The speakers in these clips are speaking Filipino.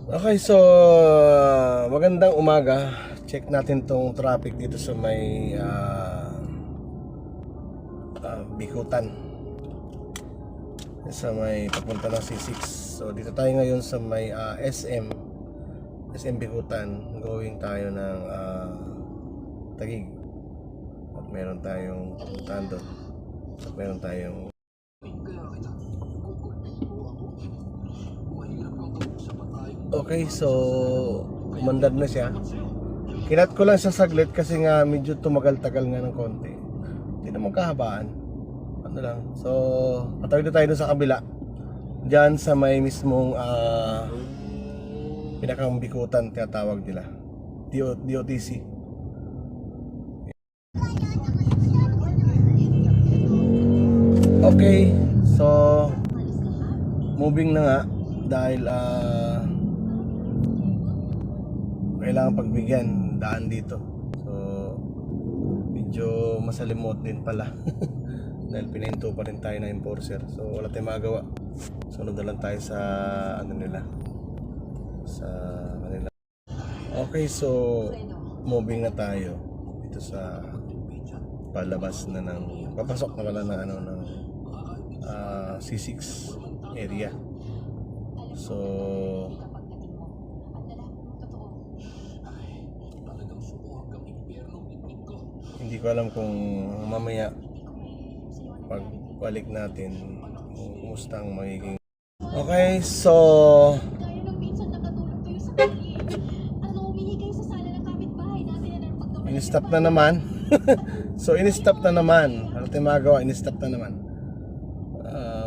Okay, so magandang umaga. Check natin tong traffic dito sa may Bikutan. Sa may papunta ng C6. So dito tayo ngayon sa may SM Bikutan. Going tayo ng Taguig. At meron tayong pupuntahan doon. At meron tayong okay, so umandad na siya. Kinat ko lang sa saglit kasi nga medyo tumagal-tagal nga ng konti. Hindi naman kahabaan. Ano lang. So, patawid na tayo dun sa kabila. Diyan sa may mismong pinakang Bikutan tinatawag nila. DOTC. Okay, so moving na nga dahil kailangan pagbigyan daan dito. So medyo masalimot din pala dahil pinahinto pa rin tayo ng enforcer. So wala tayong magawa. Sunod na lang tayo sa nila, sa kanila. Okay, so moving na tayo dito sa palabas na ng papasok na pala ng ng C6 area. So hindi ko alam kung mamaya pagbalik natin kumusta ang magiging. Okay, so in-stop na naman. So in-stop na naman. Ano tayo magawa? In-stop na naman.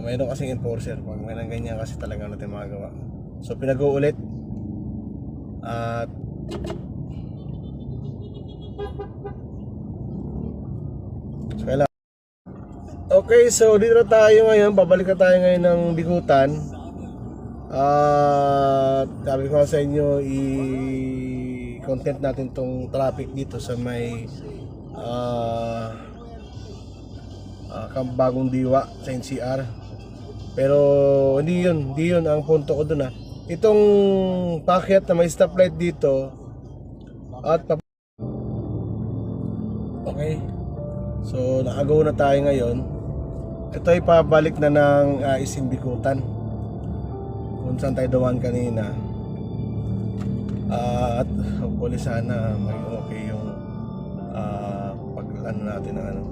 Mayroon kasing enforcer. Pag may nang ganyan kasi talaga ano tayo magawa. So pinag-uulit. At okay, so dito tayo ngayon. Babalik na tayo ngayon ng Bikutan. Sabi ko sa inyo, i-content natin tong traffic dito sa may Bagong Diwa sa NCR. Pero hindi yun ang punto ko dun. Itong packet na may stoplight dito at okay, so nakagaw na tayo ngayon. Ito ay pabalik na ng SM Bikutan kung saan tayo dawan kanina. At hopefully sana maging okay yung pag-ano natin ng ano.